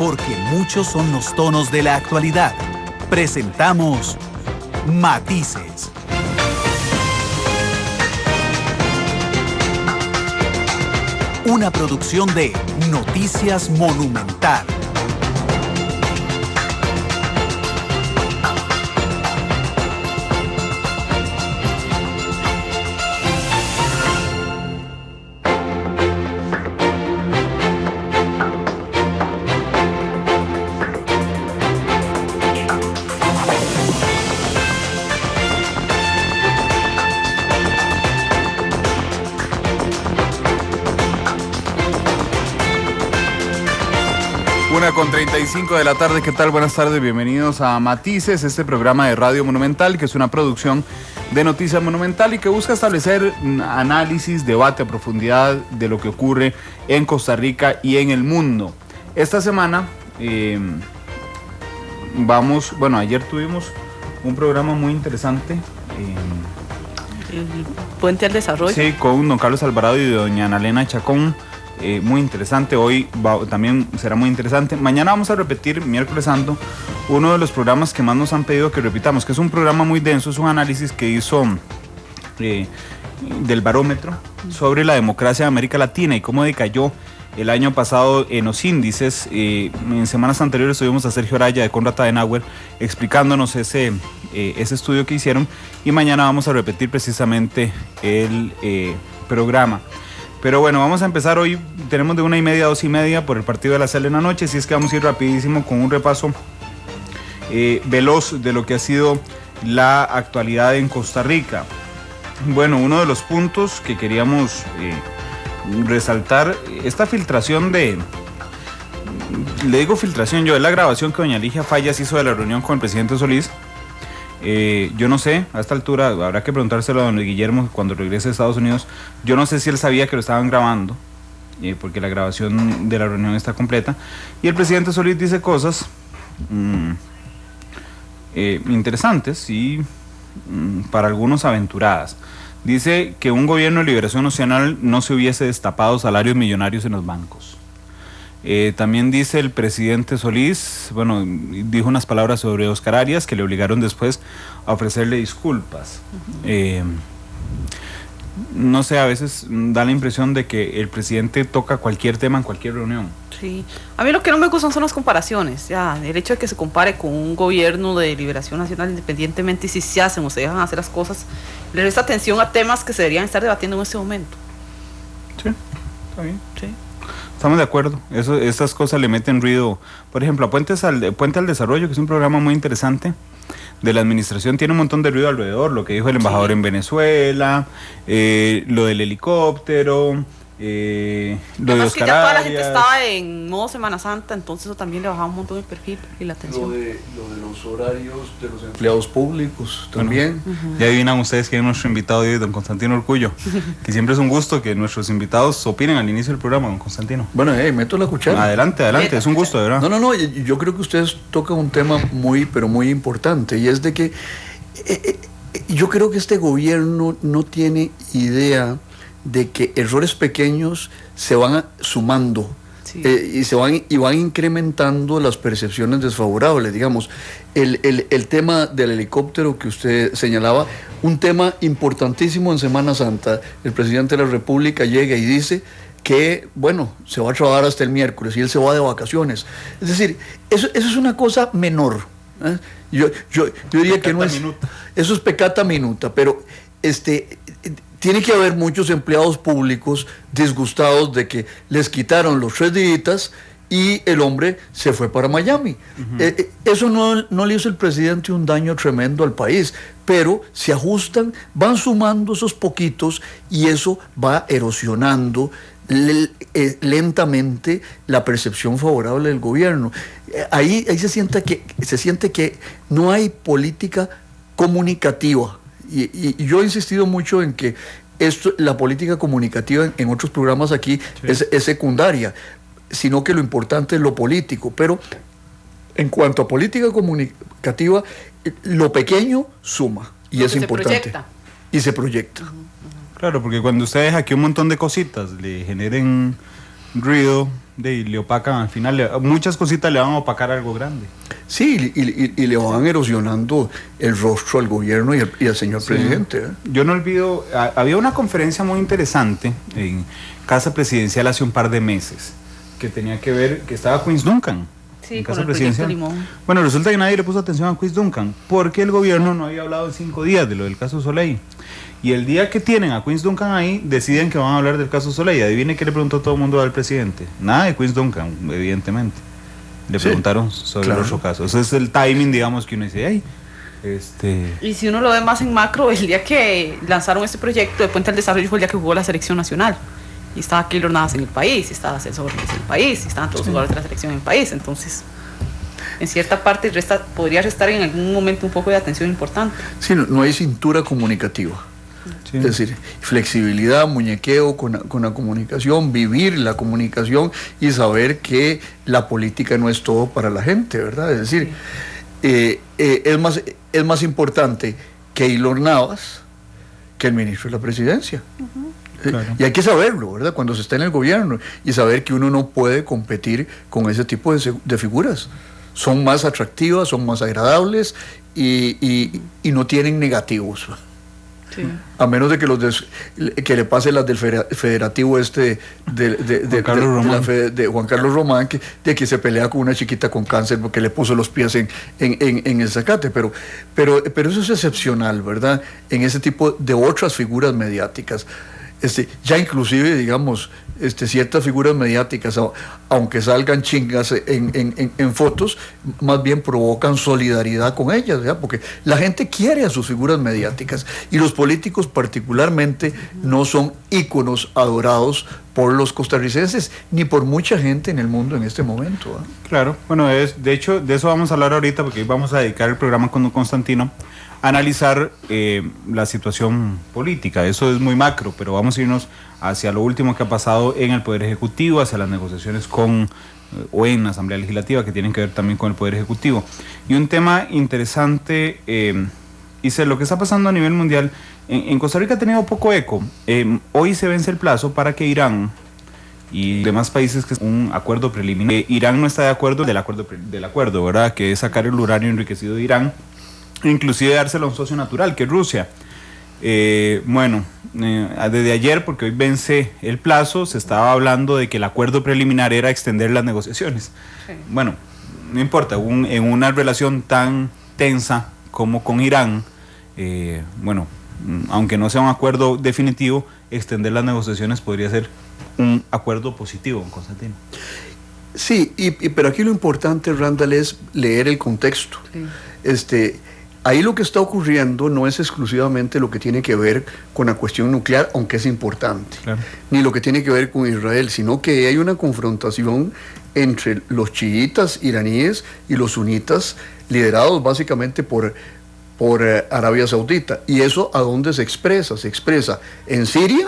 porque muchos son los tonos de la actualidad. Presentamos Matices. Una producción de Noticias Monumental. Con 35 de la tarde, ¿qué tal? Buenas tardes, bienvenidos a Matices, este programa de Radio Monumental, que es una producción de Noticias Monumental y que busca establecer análisis, debate a profundidad de lo que ocurre en Costa Rica y en el mundo. Esta semana ayer tuvimos un programa muy interesante. El Puente al Desarrollo. Sí, con don Carlos Alvarado y doña Ana Elena Chacón. Muy interesante, hoy también será muy interesante. Mañana vamos a repetir, miércoles santo, uno de los programas que más nos han pedido que repitamos, que es un programa muy denso, es un análisis que hizo del Barómetro sobre la democracia de América Latina y cómo decayó el año pasado en los índices. En semanas anteriores tuvimos a Sergio Araya de Konrad Adenauer explicándonos ese estudio que hicieron, y mañana vamos a repetir precisamente el programa. Pero bueno, vamos a empezar hoy, tenemos de 1:30 a 2:30 por el partido de la Sal en la noche, así es que vamos a ir rapidísimo con un repaso veloz de lo que ha sido la actualidad en Costa Rica. Bueno, uno de los puntos que queríamos resaltar, esta filtración le digo filtración yo, es la grabación que doña Ligia Fallas hizo de la reunión con el presidente Solís. Yo no sé, a esta altura habrá que preguntárselo a don Guillermo cuando regrese a Estados Unidos. Yo no sé si él sabía que lo estaban grabando, porque la grabación de la reunión está completa. Y el presidente Solís dice cosas interesantes y para algunos aventuradas. Dice que un gobierno de liberación nacional no se hubiese destapado salarios millonarios en los bancos. También dice el presidente Solís, dijo unas palabras sobre Oscar Arias que le obligaron después a ofrecerle disculpas. No sé, a veces da la impresión de que el presidente toca cualquier tema en cualquier reunión. Sí, a mí lo que no me gustan son las comparaciones. Ya, el hecho de que se compare con un gobierno de liberación nacional, independientemente si se hacen o se dejan hacer las cosas, le resta atención a temas que se deberían estar debatiendo en este momento. Sí, está bien. Sí. Estamos de acuerdo, esas cosas le meten ruido. Por ejemplo, Puente al Desarrollo, que es un programa muy interesante de la administración, tiene un montón de ruido alrededor, lo que dijo el embajador en Venezuela, lo del helicóptero, lo de Oscar ya toda la Arias. gente estaba en modo Semana Santa, entonces eso también le bajaba un montón el perfil y la atención. Lo de los horarios de los empleados públicos también. Ya adivinan ustedes quién es nuestro invitado de hoy, don Constantino Urcullo, que siempre es un gusto que nuestros invitados opinen al inicio del programa, don Constantino. Bueno, meto la cuchara. Adelante, es un gusto, de verdad. No, yo creo que ustedes tocan un tema pero muy importante, y es de que yo creo que este gobierno no tiene idea de que errores pequeños se van sumando. Sí. y van incrementando las percepciones desfavorables. Digamos, el tema del helicóptero que usted señalaba, un tema importantísimo en Semana Santa. El presidente de la República llega y dice que, se va a trabajar hasta el miércoles y él se va de vacaciones. Es decir, eso es una cosa menor. Yo diría que no es... Eso es peccata minuta, pero tiene que haber muchos empleados públicos disgustados de que les quitaron los 3 días y el hombre se fue para Miami. Eso no le hizo el presidente un daño tremendo al país, pero se ajustan, van sumando esos poquitos y eso va erosionando lentamente la percepción favorable del gobierno. Ahí se siente que no hay política comunicativa. Y yo he insistido mucho en que la política comunicativa en otros programas aquí es secundaria, sino que lo importante es lo político. Pero en cuanto a política comunicativa, lo pequeño suma y es importante. Y se proyecta. Claro, porque cuando usted deja que un montón de cositas le generen ruido, le opacan al final, muchas cositas le van a opacar algo grande. Sí, y le van erosionando el rostro al gobierno y al señor presidente. Yo no olvido, había una conferencia muy interesante en Casa Presidencial hace un par de meses, que tenía que ver, que estaba Queens Duncan. Sí, en con Casa el Presidencial. proyecto Limón. Bueno, resulta que nadie le puso atención a Queens Duncan, porque el gobierno no había hablado en 5 días de lo del caso Soleil. Y el día que tienen a Queens Duncan ahí, deciden que van a hablar del caso Soleil. Adivine qué le preguntó todo el mundo al presidente. Nada de Queens Duncan, evidentemente. Le preguntaron sobre el otro caso. Ese es el timing, digamos, que uno dice, ay, Y si uno lo ve más en macro, el día que lanzaron este proyecto de Puente al Desarrollo fue el día que jugó la selección nacional. Y estaba Keylor Navas en el país, y estaba Celso Borges en el país, y estaban todos los jugadores de la selección en el país. Entonces, en cierta parte podría restar en algún momento un poco de atención importante. Sí, no hay cintura comunicativa. Sí. Es decir, flexibilidad, muñequeo con la comunicación, vivir la comunicación y saber que la política no es todo para la gente, ¿verdad? Es decir, es más importante Keylor Navas que el ministro de la presidencia. Claro. Y hay que saberlo, ¿verdad? Cuando se está en el gobierno y saber que uno no puede competir con ese tipo de figuras. Son más atractivas, son más agradables y no tienen negativos. Sí. A menos de que le pase las del federativo de Juan Carlos Román, que se pelea con una chiquita con cáncer porque le puso los pies en el zacate, pero eso es excepcional, ¿verdad? En ese tipo de otras figuras mediáticas. Ya inclusive, digamos, ciertas figuras mediáticas, aunque salgan chingas en fotos, más bien provocan solidaridad con ellas, ¿verdad? Porque la gente quiere a sus figuras mediáticas y los políticos particularmente no son íconos adorados por los costarricenses ni por mucha gente en el mundo en este momento, ¿verdad? Claro, bueno, de hecho, de eso vamos a hablar ahorita porque hoy vamos a dedicar el programa con Constantino analizar la situación política. Eso es muy macro, pero vamos a irnos hacia lo último que ha pasado en el Poder Ejecutivo, hacia las negociaciones o en la Asamblea Legislativa, que tienen que ver también con el Poder Ejecutivo. Y un tema interesante, dice, lo que está pasando a nivel mundial, en Costa Rica ha tenido poco eco. Hoy se vence el plazo para que Irán y demás países que un acuerdo preliminar. Irán no está de acuerdo del acuerdo, ¿verdad? Que es sacar el uranio enriquecido de Irán, inclusive dárselo a un socio natural, que es Rusia. Desde ayer, porque hoy vence el plazo, se estaba hablando de que el acuerdo preliminar era extender las negociaciones. Sí. Bueno, no importa, en una relación tan tensa como con Irán, aunque no sea un acuerdo definitivo, extender las negociaciones podría ser un acuerdo positivo, Constantino. Sí, pero aquí lo importante, Randall, es leer el contexto. Sí. Ahí lo que está ocurriendo no es exclusivamente lo que tiene que ver con la cuestión nuclear, aunque es importante, claro, ni lo que tiene que ver con Israel, sino que hay una confrontación entre los chiitas iraníes y los sunitas, liderados básicamente por Arabia Saudita. ¿Y eso a dónde se expresa? Se expresa en Siria,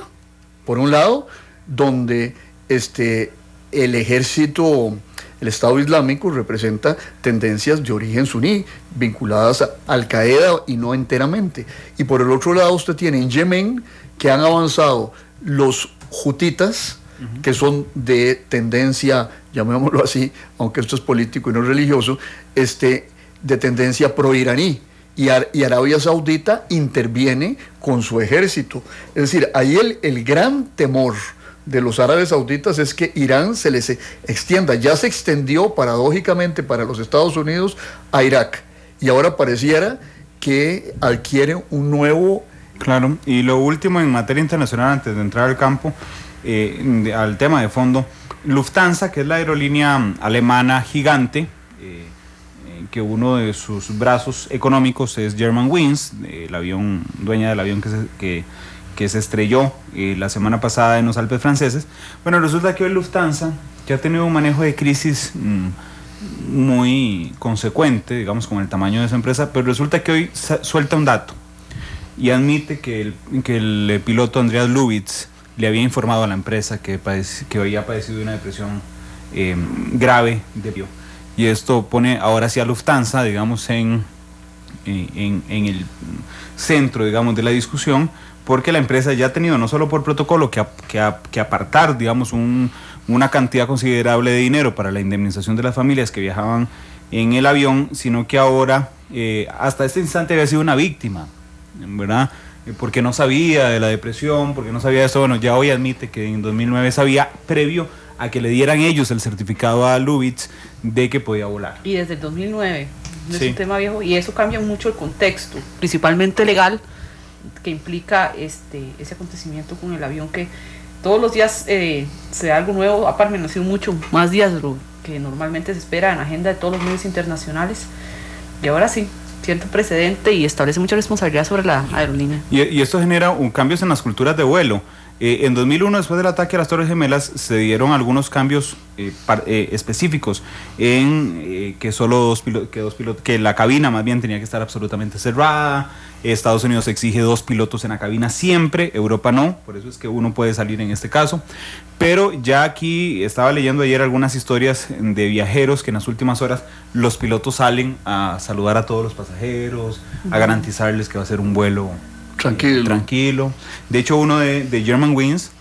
por un lado, donde el ejército, el Estado Islámico, representa tendencias de origen suní, vinculadas a Al-Qaeda y no enteramente. Y por el otro lado usted tiene en Yemen que han avanzado los hutitas, que son de tendencia, llamémoslo así, aunque esto es político y no religioso, de tendencia pro-iraní. Y Arabia Saudita interviene con su ejército. Es decir, ahí el gran temor de los árabes sauditas es que Irán se les extienda. Ya se extendió paradójicamente para los Estados Unidos a Irak y ahora pareciera que adquiere un nuevo... Claro, y lo último en materia internacional, antes de entrar al campo, al tema de fondo, Lufthansa, que es la aerolínea alemana gigante, que uno de sus brazos económicos es Germanwings, dueña del avión que se estrelló la semana pasada en los Alpes franceses. Bueno, resulta que hoy Lufthansa, que ha tenido un manejo de crisis muy consecuente, digamos, con el tamaño de esa empresa, pero resulta que hoy suelta un dato y admite que el piloto Andreas Lubitz le había informado a la empresa que había padecido una depresión grave y esto pone ahora sí a Lufthansa, digamos, en el centro, digamos, de la discusión, porque la empresa ya ha tenido, no solo por protocolo, que apartar, digamos, un una cantidad considerable de dinero para la indemnización de las familias que viajaban en el avión, sino que ahora, hasta este instante había sido una víctima, ¿verdad? Porque no sabía de la depresión, porque no sabía de eso. Bueno, ya hoy admite que en 2009 sabía, previo a que le dieran ellos el certificado a Lubitz de que podía volar. Y desde el 2009, no Sí. es un tema viejo, y eso cambia mucho el contexto, principalmente legal, que implica ese acontecimiento con el avión, que todos los días se da algo nuevo, ha permanecido mucho más días de lo que normalmente se espera en la agenda de todos los medios internacionales, y ahora sí, siente un precedente y establece mucha responsabilidad sobre la aerolínea. Y esto genera cambios en las culturas de vuelo. En 2001, después del ataque a las Torres Gemelas, se dieron algunos cambios específicos en que la cabina más bien tenía que estar absolutamente cerrada. Estados Unidos exige 2 pilotos en la cabina siempre, Europa no, por eso es que uno puede salir en este caso. Pero ya aquí estaba leyendo ayer algunas historias de viajeros que en las últimas horas los pilotos salen a saludar a todos los pasajeros, a garantizarles que va a ser un vuelo tranquilo. De hecho, uno de Germanwings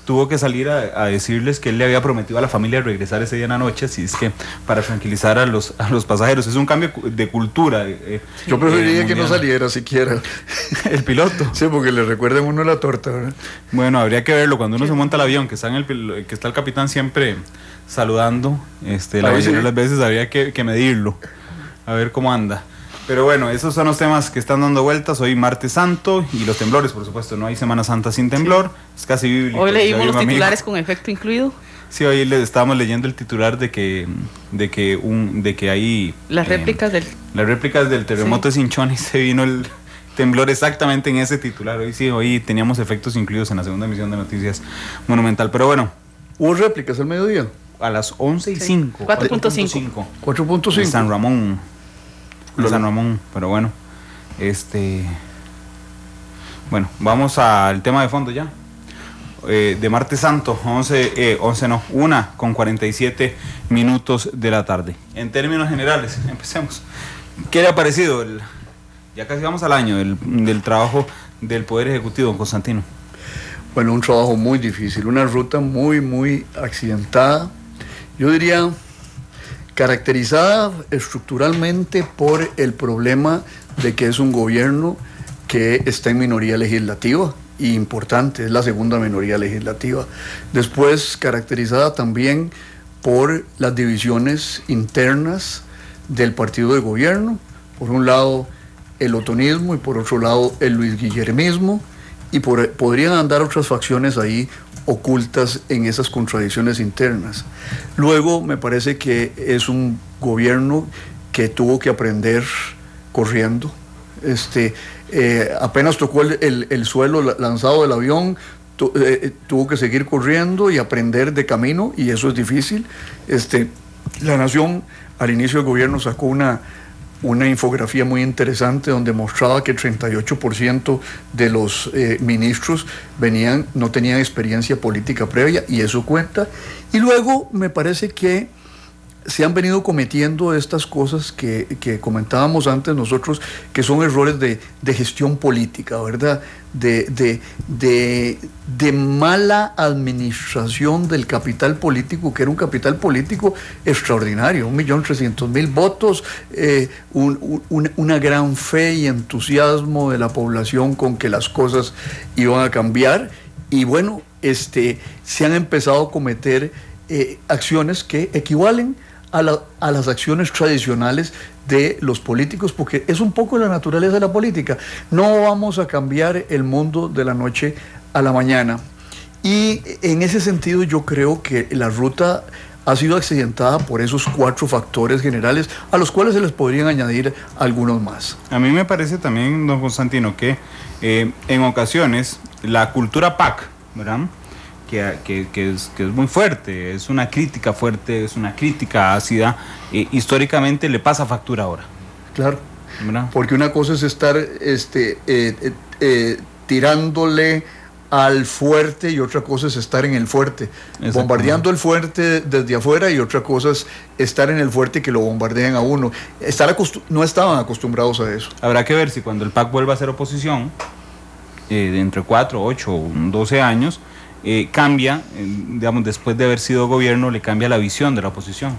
tuvo que salir a decirles que él le había prometido a la familia regresar ese día en la noche, así es que para tranquilizar a los pasajeros. Es un cambio de cultura. Yo preferiría que no saliera siquiera. El piloto. Sí, porque le recuerden uno la torta, ¿verdad? Bueno, habría que verlo cuando uno se monta al avión, que está el capitán siempre saludando. La mayoría de las veces habría que medirlo, a ver cómo anda. Pero bueno, esos son los temas que están dando vueltas. Hoy martes santo y los temblores, por supuesto. No hay Semana Santa sin temblor. Sí. Es casi bíblico. Hoy leímos los titulares con efecto incluido. Sí, hoy le estábamos leyendo el titular de que hay las réplicas del terremoto de Sinchón, y se vino el temblor exactamente en ese titular. Hoy teníamos efectos incluidos en la segunda emisión de Noticias Monumental. Pero bueno, ¿hubo réplicas al mediodía? A las 11:05. 4.5. 4.5. En San Ramón. Pero bueno, bueno, vamos al tema de fondo ya. De martes santo, 1:47 de la tarde. En términos generales, empecemos. ¿Qué le ha parecido? Ya casi vamos al año del trabajo del Poder Ejecutivo, don Constantino. Bueno, un trabajo muy difícil, una ruta muy, muy accidentada. Yo diría caracterizada estructuralmente por el problema de que es un gobierno que está en minoría legislativa, y importante, es la segunda minoría legislativa. Después, caracterizada también por las divisiones internas del partido de gobierno, por un lado el otonismo y por otro lado el luisguillermismo, y podrían andar otras facciones ahí ocultas en esas contradicciones internas. Luego me parece que es un gobierno que tuvo que aprender corriendo. Apenas tocó el suelo lanzado del avión, tuvo que seguir corriendo y aprender de camino, y eso es difícil. La Nación al inicio del gobierno sacó una infografía muy interesante donde mostraba que el 38% de los ministros no tenían experiencia política previa, y eso cuenta. Y luego me parece que se han venido cometiendo estas cosas que comentábamos antes nosotros, que son errores de gestión política, ¿verdad? De mala administración del capital político, que era un capital político extraordinario, 1.300.000 votos, una gran fe y entusiasmo de la población con que las cosas iban a cambiar. Y bueno, se han empezado a cometer acciones que equivalen a las acciones tradicionales de los políticos, porque es un poco la naturaleza de la política. No vamos a cambiar el mundo de la noche a la mañana. Y en ese sentido yo creo que la ruta ha sido accidentada por esos 4 factores generales, a los cuales se les podrían añadir algunos más. A mí me parece también, don Constantino, que en ocasiones la cultura PAC, ¿verdad?, que es muy fuerte, es una crítica fuerte, es una crítica ácida, históricamente le pasa factura ahora. Claro, ¿verdad? Porque una cosa es estar tirándole al fuerte, y otra cosa es estar en el fuerte, bombardeando el fuerte desde afuera, y otra cosa es estar en el fuerte y que lo bombardean a uno. No estaban acostumbrados a eso. Habrá que ver si cuando el PAC vuelva a ser oposición, de entre 4, 8 o 12 años, cambia, digamos, después de haber sido gobierno, le cambia la visión de la oposición.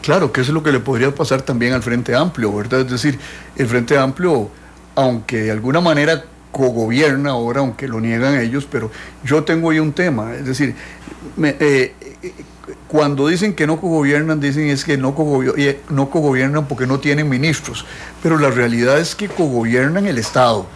Claro, que eso es lo que le podría pasar también al Frente Amplio, ¿verdad? Es decir, el Frente Amplio, aunque de alguna manera cogobierna ahora, aunque lo niegan ellos, pero yo tengo ahí un tema, es decir, cuando dicen que no cogobiernan, dicen es que no cogobiernan porque no tienen ministros, pero la realidad es que cogobiernan el Estado,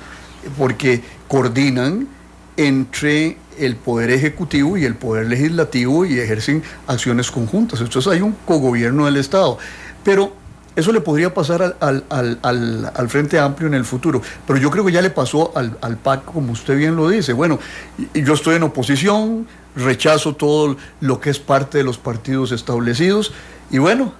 porque coordinan entre el Poder Ejecutivo y el Poder Legislativo y ejercen acciones conjuntas. Entonces hay un cogobierno del Estado. Pero eso le podría pasar al Frente Amplio en el futuro. Pero yo creo que ya le pasó al PAC, como usted bien lo dice. Bueno, yo estoy en oposición, rechazo todo lo que es parte de los partidos establecidos. Y bueno,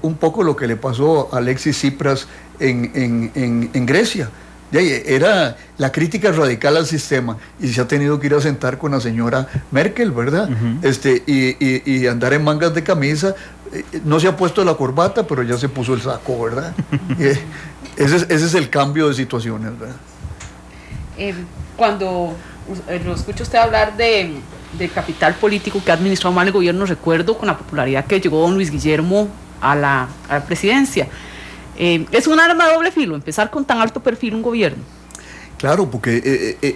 un poco lo que le pasó a Alexis Tsipras en Grecia. Era la crítica radical al sistema y se ha tenido que ir a sentar con la señora Merkel, ¿verdad? Y andar en mangas de camisa. No se ha puesto la corbata, pero ya se puso el saco, ¿verdad? Ese es el cambio de situaciones, ¿verdad? Cuando lo escucho usted hablar de capital político que ha administrado mal el gobierno, recuerdo con la popularidad que llegó don Luis Guillermo a la presidencia. Es un arma de doble filo empezar con tan alto perfil un gobierno. Claro, porque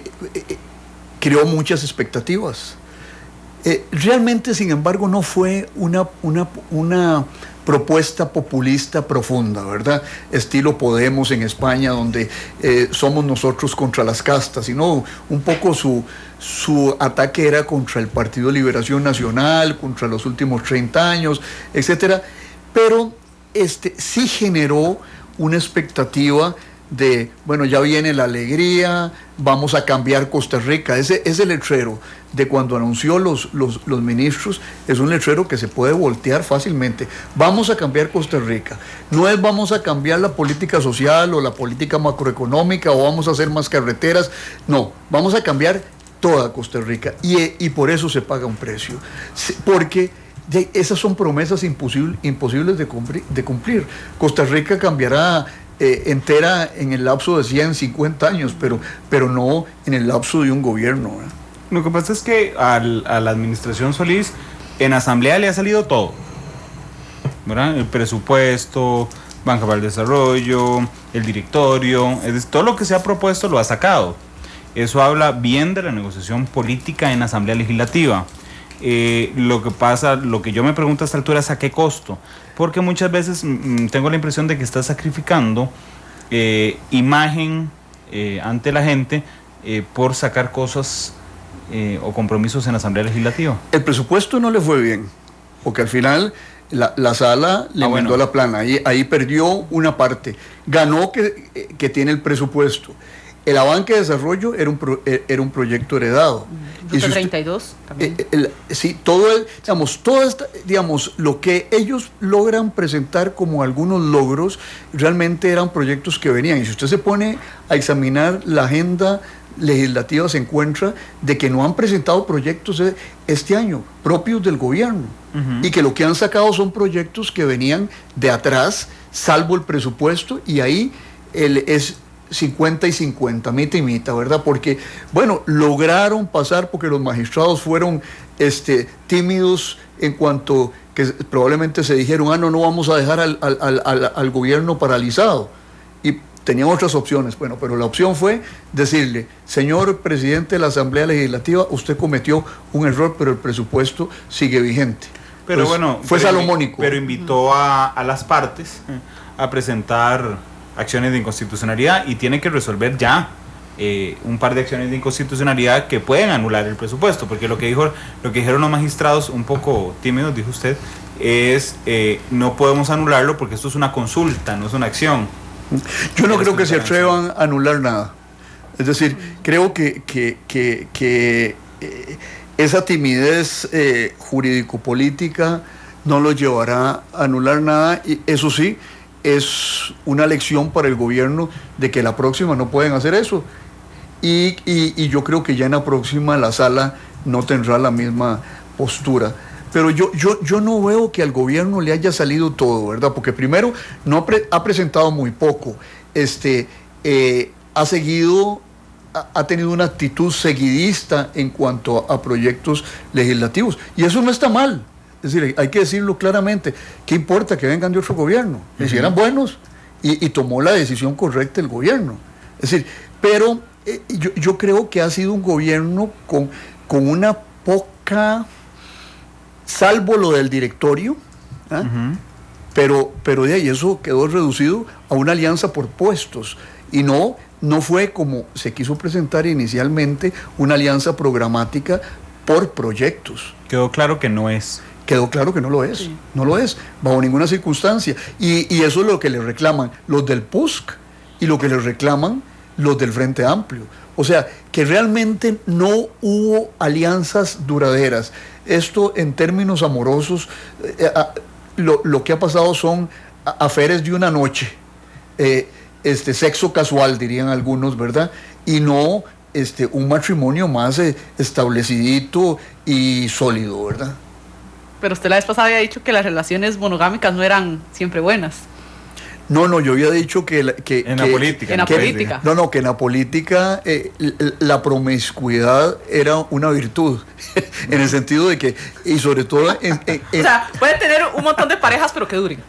creó muchas expectativas. Realmente, sin embargo, no fue una propuesta populista profunda, ¿verdad? Estilo Podemos en España, donde somos nosotros contra las castas, sino un poco su ataque era contra el Partido de Liberación Nacional, contra los últimos 30 años, etcétera. Pero sí generó una expectativa de, bueno, ya viene la alegría, vamos a cambiar Costa Rica. Ese letrero de cuando anunció los ministros es un letrero que se puede voltear fácilmente. Vamos a cambiar Costa Rica. No es vamos a cambiar la política social o la política macroeconómica o vamos a hacer más carreteras. No, vamos a cambiar toda Costa Rica. Y por eso se paga un precio. Porque esas son promesas imposibles de cumplir. Costa Rica cambiará entera en el lapso de 150 años, pero no en el lapso de un gobierno, ¿verdad? Lo que pasa es que a la administración Solís en asamblea le ha salido todo, ¿verdad? El presupuesto, Banca para el Desarrollo, el directorio, es decir, todo lo que se ha propuesto lo ha sacado. Eso habla bien de la negociación política en asamblea legislativa. Lo que yo me pregunto a esta altura es a qué costo, porque muchas veces tengo la impresión de que está sacrificando imagen ante la gente por sacar cosas o compromisos en la asamblea legislativa. El presupuesto no le fue bien, porque al final la sala le mandó la plana, ahí perdió una parte, ganó que tiene el presupuesto. El Banca de Desarrollo era un proyecto heredado. Ruta 32 también. Sí, digamos, lo que ellos logran presentar como algunos logros, realmente eran proyectos que venían. Y si usted se pone a examinar la agenda legislativa, se encuentra de que no han presentado proyectos este año propios del gobierno. Y que lo que han sacado son proyectos que venían de atrás, salvo el presupuesto, y ahí es 50 y 50, mitad y mitad, ¿verdad? Porque, bueno, lograron pasar porque los magistrados fueron tímidos en cuanto que probablemente se dijeron, no vamos a dejar al gobierno paralizado. Y tenían otras opciones, bueno, pero la opción fue decirle, señor presidente de la Asamblea Legislativa, usted cometió un error, pero el presupuesto sigue vigente. Pero pues, bueno, fue salomónico. Pero invitó a las partes a presentar acciones de inconstitucionalidad y tiene que resolver ya un par de acciones de inconstitucionalidad que pueden anular el presupuesto, porque lo que dijeron los magistrados, un poco tímidos, dijo usted, es no podemos anularlo porque esto es una consulta, no es una acción. Yo no creo que se atrevan a anular nada. Es decir, creo que esa timidez jurídico-política no los llevará a anular nada, y eso sí, es una lección para el gobierno de que la próxima no pueden hacer eso. Y yo creo que ya en la próxima la sala no tendrá la misma postura. Pero yo no veo que al gobierno le haya salido todo, ¿verdad? Porque primero ha presentado muy poco. Ha seguido ha tenido una actitud seguidista en cuanto a proyectos legislativos. Y eso no está mal. Es decir, hay que decirlo claramente. ¿Qué importa que vengan de otro gobierno? Si eran buenos y tomó la decisión correcta el gobierno. Es decir, pero yo creo que ha sido un gobierno con una poca, salvo lo del directorio, pero de ahí eso quedó reducido a una alianza por puestos y no fue como se quiso presentar inicialmente, una alianza programática por proyectos. Quedó claro que no es. Quedó claro que no lo es, sí. No lo es, bajo ninguna circunstancia. Y eso es lo que le reclaman los del PUSC y lo que le reclaman los del Frente Amplio. O sea, que realmente no hubo alianzas duraderas. Esto en términos amorosos, lo que ha pasado son aferes de una noche, sexo casual, dirían algunos, ¿verdad? Y no un matrimonio más establecidito y sólido, ¿verdad? Pero usted la vez pasada había dicho que las relaciones monogámicas no eran siempre buenas. No, yo había dicho que en la política. En la política. No, que en la política la promiscuidad era una virtud, en el sentido de que, y sobre todo... o sea, puede tener un montón de parejas, pero que duren.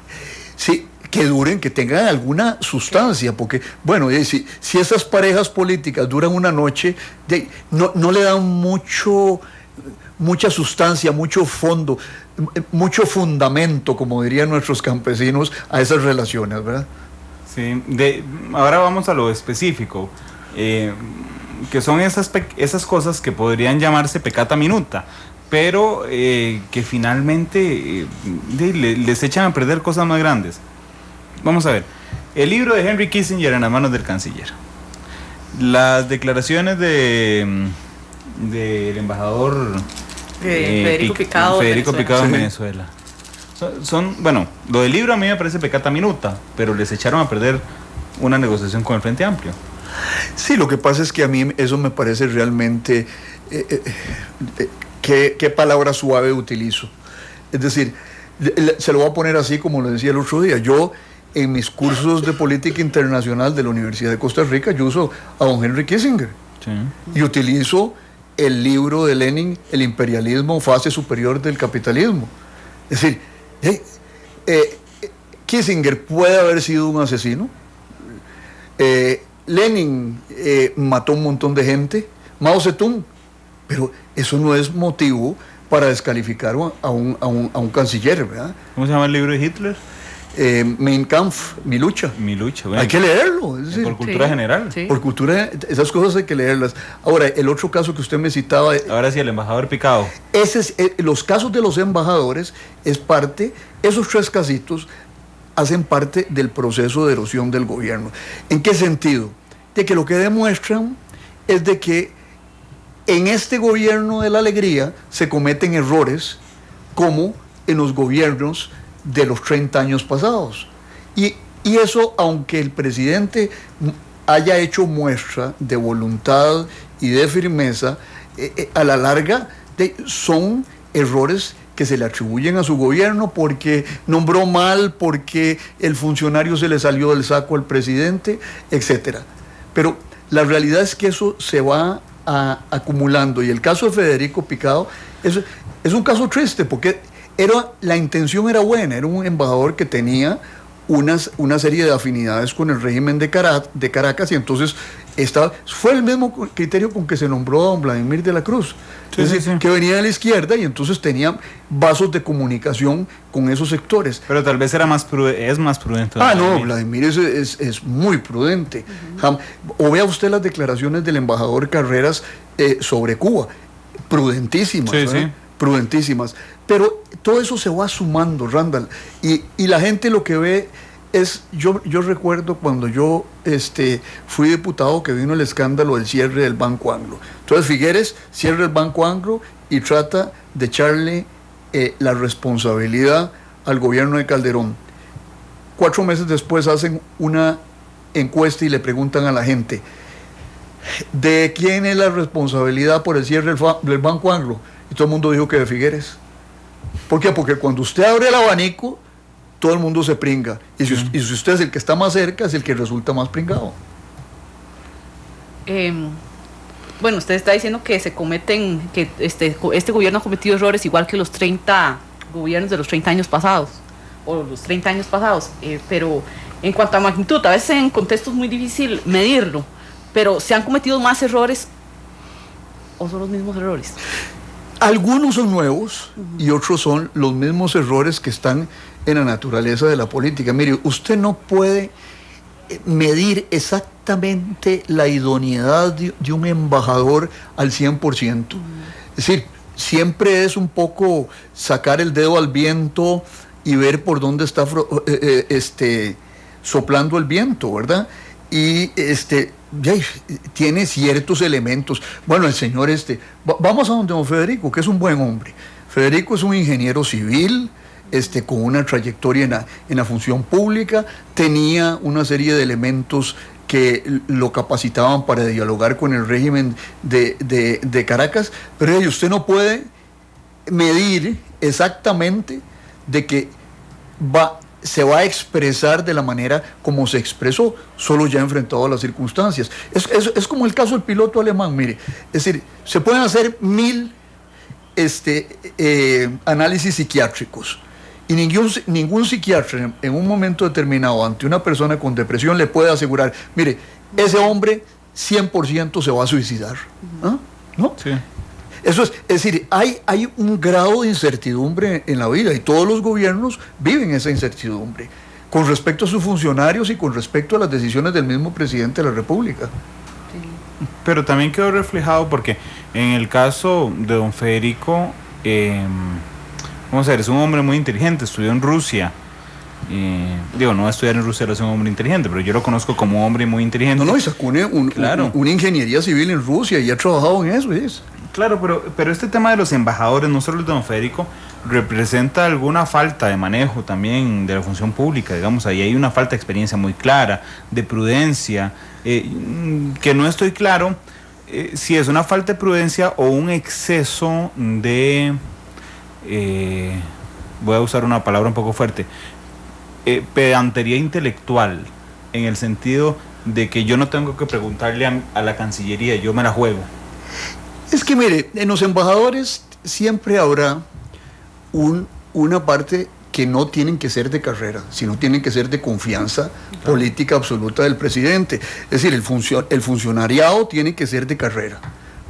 Sí, que duren, que tengan alguna sustancia, porque, bueno, si esas parejas políticas duran una noche, no le dan mucha sustancia, mucho fondo, mucho fundamento, como dirían nuestros campesinos, a esas relaciones, ¿verdad? Sí, ahora vamos a lo específico, que son esas cosas que podrían llamarse peccata minuta, pero que finalmente les echan a perder cosas más grandes. Vamos a ver, el libro de Henry Kissinger en las manos del canciller, las declaraciones del embajador Federico Picado en Venezuela. Bueno, lo del libro a mí me parece peccata minuta, pero les echaron a perder una negociación con el Frente Amplio. Sí, lo que pasa es que a mí eso me parece realmente qué palabra suave utilizo. Es decir, se lo voy a poner así como lo decía el otro día. Yo, en mis cursos de política internacional de la Universidad de Costa Rica, yo uso a don Henry Kissinger. Sí. Y utilizo el libro de Lenin, El imperialismo, fase superior del capitalismo. Es decir, Kissinger puede haber sido un asesino. Lenin mató un montón de gente. Mao Zedong. Pero eso no es motivo para descalificar a un canciller, ¿verdad? ¿Cómo se llama el libro de Hitler? Mein Kampf, Mi lucha. Mi lucha, bueno. Hay que leerlo. Es decir, por cultura general. Sí. Por cultura, esas cosas hay que leerlas. Ahora, el otro caso que usted me citaba... Ahora sí, el embajador Picado. Los casos de los embajadores esos 3 casitos hacen parte del proceso de erosión del gobierno. ¿En qué sentido? De que lo que demuestran es de que en este gobierno de la alegría se cometen errores como en los gobiernos de los 30 años pasados. Y eso, aunque el presidente haya hecho muestra de voluntad y de firmeza, a la larga son errores que se le atribuyen a su gobierno porque nombró mal, porque el funcionario se le salió del saco al presidente, etc. Pero la realidad es que eso se va acumulando, y el caso de Federico Picado es un caso triste porque la intención era buena, era un embajador que tenía una serie de afinidades con el régimen de Caracas, y entonces fue el mismo criterio con que se nombró a don Vladimir de la Cruz, es decir, que venía de la izquierda y entonces tenía vasos de comunicación con esos sectores. Pero tal vez es más prudente. No, Vladimir es muy prudente. O vea usted las declaraciones del embajador Carreras sobre Cuba, prudentísimas, sí. Prudentísimas. Pero todo eso se va sumando, Randall, y la gente lo que ve es, yo recuerdo cuando yo fui diputado que vino el escándalo del cierre del Banco Anglo. Entonces Figueres cierra el Banco Anglo y trata de echarle la responsabilidad al gobierno de Calderón. 4 meses después hacen una encuesta y le preguntan a la gente, ¿de quién es la responsabilidad por el cierre del Banco Anglo? Y todo el mundo dijo que de Figueres. ¿Por qué? Porque cuando usted abre el abanico, todo el mundo se pringa. Y si usted es el que está más cerca, es el que resulta más pringado. Bueno, usted está diciendo que se cometen, que este gobierno ha cometido errores igual que los 30 gobiernos de los 30 años pasados, o los 30 años pasados, pero en cuanto a magnitud, a veces en contextos es muy difícil medirlo, pero ¿se han cometido más errores o son los mismos errores? Algunos son nuevos y otros son los mismos errores que están en la naturaleza de la política. Mire, usted no puede medir exactamente la idoneidad de un embajador al 100%. Es decir, siempre es un poco sacar el dedo al viento y ver por dónde está soplando el viento, ¿verdad? Y tiene ciertos elementos. Bueno, el señor vamos a donde don Federico, que es un buen hombre. Federico es un ingeniero civil, con una trayectoria en la función pública, tenía una serie de elementos que lo capacitaban para dialogar con el régimen de Caracas, pero usted no puede medir exactamente de que se va a expresar de la manera como se expresó, solo ya enfrentado a las circunstancias. Es como el caso del piloto alemán, mire, es decir, se pueden hacer 1000 análisis psiquiátricos, y ningún psiquiatra en un momento determinado ante una persona con depresión le puede asegurar, mire, ese hombre 100% se va a suicidar. ¿No? Sí. Eso es decir, hay un grado de incertidumbre en la vida y todos los gobiernos viven esa incertidumbre con respecto a sus funcionarios y con respecto a las decisiones del mismo presidente de la República. Pero también quedó reflejado porque en el caso de don Federico, vamos a ver, es un hombre muy inteligente, estudió en Rusia. No va a estudiar en Rusia, es un hombre inteligente, pero yo lo conozco como un hombre muy inteligente. Y sacó una ingeniería civil en Rusia y ha trabajado en eso. Claro, pero este tema de los embajadores, no solo el de don Federico, representa alguna falta de manejo también de la función pública, digamos, ahí hay una falta de experiencia muy clara, de prudencia, que no estoy claro si es una falta de prudencia o un exceso de, voy a usar una palabra un poco fuerte, pedantería intelectual, en el sentido de que yo no tengo que preguntarle a la Cancillería, yo me la juego. Es que mire, en los embajadores siempre habrá una parte que no tienen que ser de carrera, sino tienen que ser de confianza política absoluta del presidente. Es decir, el funcionariado tiene que ser de carrera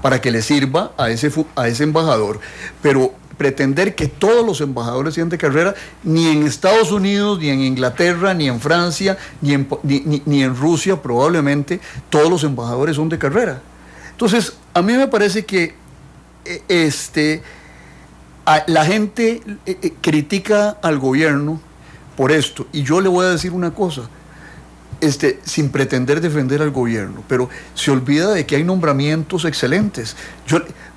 para que le sirva a ese embajador. Pero pretender que todos los embajadores sean de carrera, ni en Estados Unidos, ni en Inglaterra, ni en Francia, ni en Rusia, probablemente todos los embajadores son de carrera. Entonces, a mí me parece que la gente critica al gobierno por esto, y yo le voy a decir una cosa, sin pretender defender al gobierno, pero se olvida de que hay nombramientos excelentes.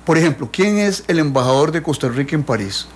Por ejemplo, ¿quién es el embajador de Costa Rica en París?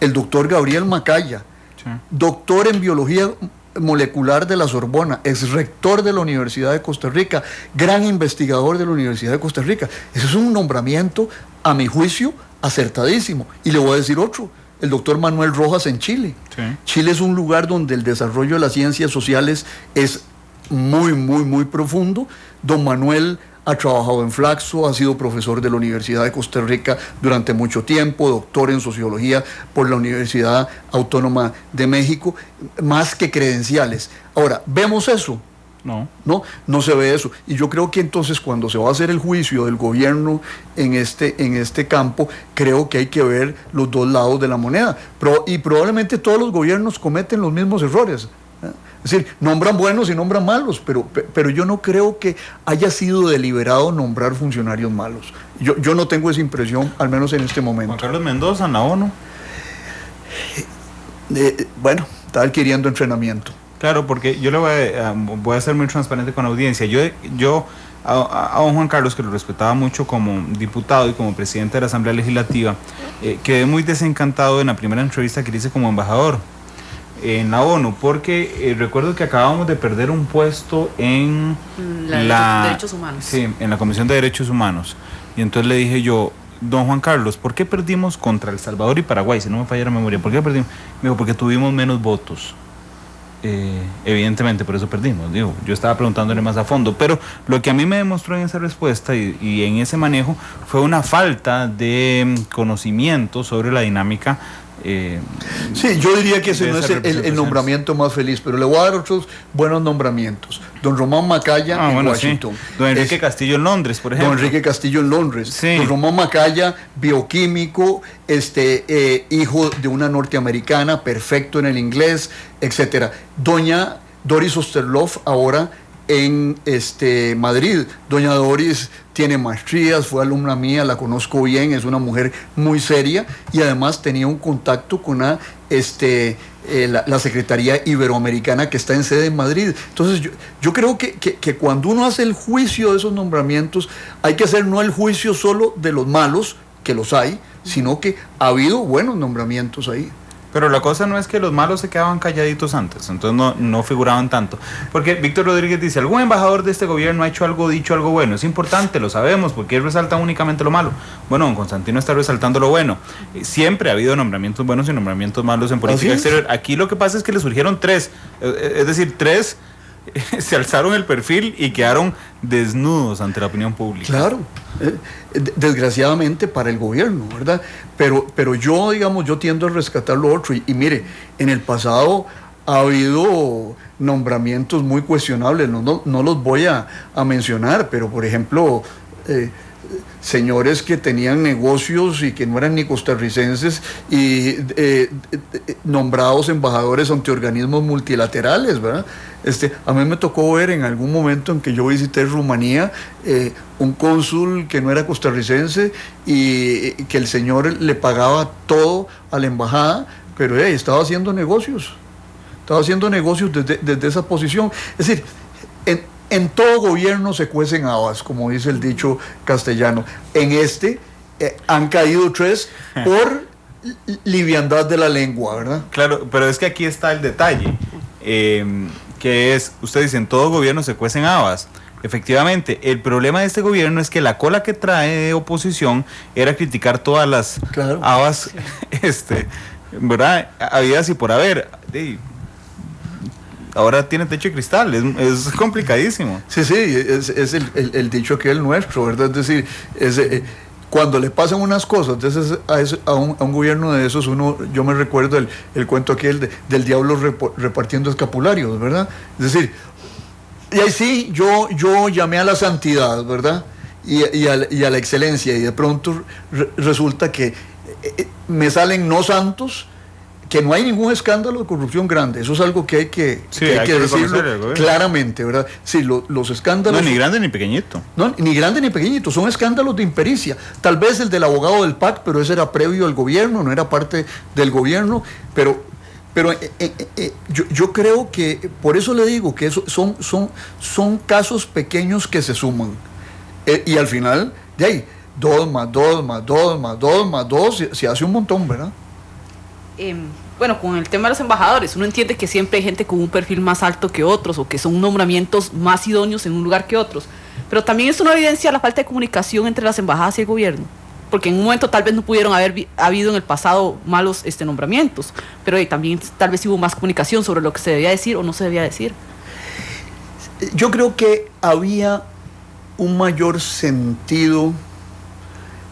El doctor Gabriel Macaya, sí, doctor en biología molecular de la Sorbona, ex rector de la Universidad de Costa Rica, gran investigador de la Universidad de Costa Rica. Ese es un nombramiento, a mi juicio, acertadísimo. Y le voy a decir otro, el doctor Manuel Rojas en Chile. Sí. Chile es un lugar donde el desarrollo de las ciencias sociales es muy, muy, muy profundo. Don Manuel ha trabajado en Flaxo, ha sido profesor de la Universidad de Costa Rica durante mucho tiempo, doctor en sociología por la Universidad Autónoma de México, más que credenciales. Ahora, ¿vemos eso? No se ve eso. Y yo creo que entonces cuando se va a hacer el juicio del gobierno en este campo, creo que hay que ver los dos lados de la moneda. Y probablemente todos los gobiernos cometen los mismos errores. Es decir, nombran buenos y nombran malos, pero yo no creo que haya sido deliberado nombrar funcionarios malos. Yo no tengo esa impresión, al menos en este momento. Juan Carlos Mendoza, en la ONU. Bueno, está adquiriendo entrenamiento. Claro, porque yo le voy a ser muy transparente con la audiencia. Yo a don Juan Carlos, que lo respetaba mucho como diputado y como presidente de la Asamblea Legislativa, quedé muy desencantado en la primera entrevista que le hice como embajador en la ONU, porque recuerdo que acabábamos de perder un puesto en Derechos Humanos. Sí, en la Comisión de Derechos Humanos. Y entonces le dije yo, don Juan Carlos, ¿por qué perdimos contra El Salvador y Paraguay? Si no me falla la memoria, ¿por qué perdimos? Me dijo, porque tuvimos menos votos. evidentemente por eso perdimos. Digo, yo estaba preguntándole más a fondo, pero lo que a mí me demostró en esa respuesta y en ese manejo fue una falta de conocimiento sobre la dinámica. Sí, yo diría que ese no es el nombramiento más feliz, pero le voy a dar otros buenos nombramientos. Don Román Macaya en Washington. Sí. Don Enrique Castillo en Londres, por ejemplo. Don Enrique Castillo en Londres. Sí. Don Román Macaya, bioquímico, hijo de una norteamericana, perfecto en el inglés, etcétera. Doña Doris Osterloff ahora en Madrid. Doña Doris tiene maestrías, fue alumna mía, la conozco bien, es una mujer muy seria y además tenía un contacto con la Secretaría Iberoamericana que está en sede en Madrid. Entonces yo creo que cuando uno hace el juicio de esos nombramientos, hay que hacer no el juicio solo de los malos, que los hay, sino que ha habido buenos nombramientos ahí. Pero la cosa no es que los malos se quedaban calladitos antes, entonces no figuraban tanto. Porque Víctor Rodríguez dice, algún embajador de este gobierno ha dicho algo bueno. Es importante, lo sabemos, porque él resalta únicamente lo malo. Bueno, don Constantino está resaltando lo bueno. Siempre ha habido nombramientos buenos y nombramientos malos en política exterior. Aquí lo que pasa es que le surgieron 3, es decir, 3 se alzaron el perfil y quedaron desnudos ante la opinión pública. Claro, desgraciadamente para el gobierno, ¿verdad? Pero yo, digamos, yo tiendo a rescatar lo otro y mire, en el pasado ha habido nombramientos muy cuestionables, no los voy a mencionar, pero por ejemplo, señores que tenían negocios y que no eran ni costarricenses y nombrados embajadores ante organismos multilaterales, ¿verdad? A mí me tocó ver en algún momento en que yo visité Rumanía un cónsul que no era costarricense y que el señor le pagaba todo a la embajada, pero estaba haciendo negocios desde esa posición. Es decir, en todo gobierno se cuecen habas, como dice el dicho castellano. En han caído 3 por liviandad de la lengua, ¿verdad? Claro, pero es que aquí está el detalle, que es, usted dice, en todo gobierno se cuecen habas. Efectivamente, el problema de este gobierno es que la cola que trae de oposición era criticar todas las habas, ¿verdad? Habidas y por haber. Ahora tiene techo de cristal, es complicadísimo. Sí, es el dicho aquel nuestro, ¿verdad? Es decir, cuando le pasan unas cosas a un gobierno de esos, yo me recuerdo el cuento aquel del diablo repartiendo escapularios, ¿verdad? Es decir, y ahí sí, yo llamé a la santidad, ¿verdad? Y a la excelencia, y de pronto resulta que me salen no santos, que no hay ningún escándalo de corrupción grande. Eso es algo que hay que decirlo claramente, ¿verdad? Sí, los escándalos... No, ni grande ni pequeñito. No, ni grande ni pequeñito, son escándalos de impericia. Tal vez el del abogado del PAC, pero ese era previo al gobierno, no era parte del gobierno, pero yo creo que, por eso le digo que eso son casos pequeños que se suman. Y al final, de ahí, 2 más 2 más 2 más 2 más 2, se hace un montón, ¿verdad? Bueno, con el tema de los embajadores, uno entiende que siempre hay gente con un perfil más alto que otros o que son nombramientos más idóneos en un lugar que otros, pero también es una evidencia la falta de comunicación entre las embajadas y el gobierno, porque en un momento tal vez no pudieron haber habido en el pasado malos nombramientos, pero también tal vez hubo más comunicación sobre lo que se debía decir o no se debía decir. Yo creo que había un mayor sentido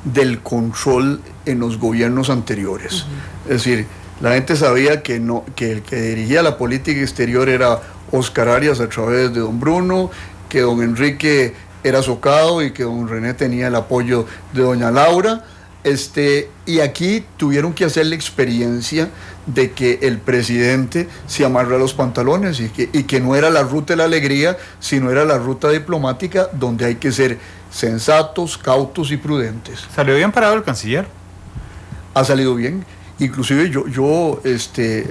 del control en los gobiernos anteriores. Es decir, la gente sabía que el que dirigía la política exterior era Oscar Arias a través de don Bruno, que don Enrique era socado y que don René tenía el apoyo de doña Laura. Y aquí tuvieron que hacer la experiencia de que el presidente se amarra los pantalones y que no era la ruta de la alegría, sino era la ruta diplomática donde hay que ser sensatos, cautos y prudentes. ¿Salió bien parado el canciller? Ha salido bien. Inclusive yo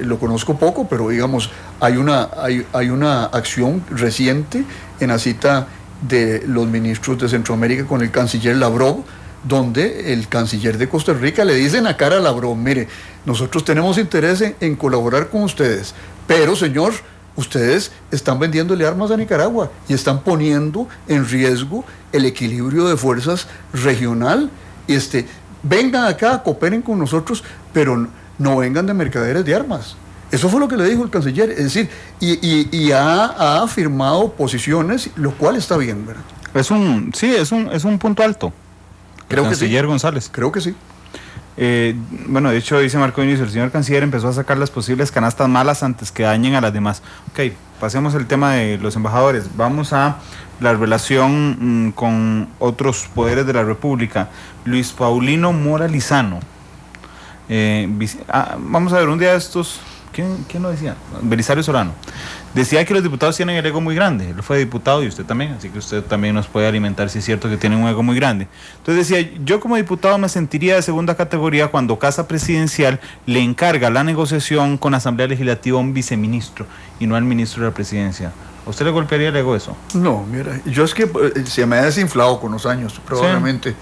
lo conozco poco, pero digamos, hay una acción reciente en la cita de los ministros de Centroamérica con el canciller Lavrov, donde el canciller de Costa Rica le dice en la cara a Lavrov, mire, nosotros tenemos interés en colaborar con ustedes, pero señor, ustedes están vendiéndole armas a Nicaragua y están poniendo en riesgo el equilibrio de fuerzas regional. Vengan acá, cooperen con nosotros, pero no vengan de mercaderes de armas. Eso fue lo que le dijo el canciller, es decir, y ha afirmado posiciones, lo cual está bien, ¿verdad? Es un punto alto. Creo que sí. Canciller González. Creo que sí. Bueno, de hecho, dice Marco Inicio, el señor canciller empezó a sacar las posibles canastas malas antes que dañen a las demás. Ok, pasemos el tema de los embajadores. Vamos a la relación con otros poderes de la República. Luis Paulino Mora Lizano. Vamos a ver, un día de estos, ¿quién lo decía? Belisario Solano. Decía que los diputados tienen el ego muy grande. Él fue diputado y usted también, así que usted también nos puede alimentar si es cierto que tienen un ego muy grande. Entonces decía, yo como diputado me sentiría de segunda categoría cuando Casa Presidencial le encarga la negociación con la Asamblea Legislativa a un viceministro y no al ministro de la Presidencia. ¿A usted le golpearía el ego eso? No, mira, yo es que se me ha desinflado con los años, probablemente. Sí.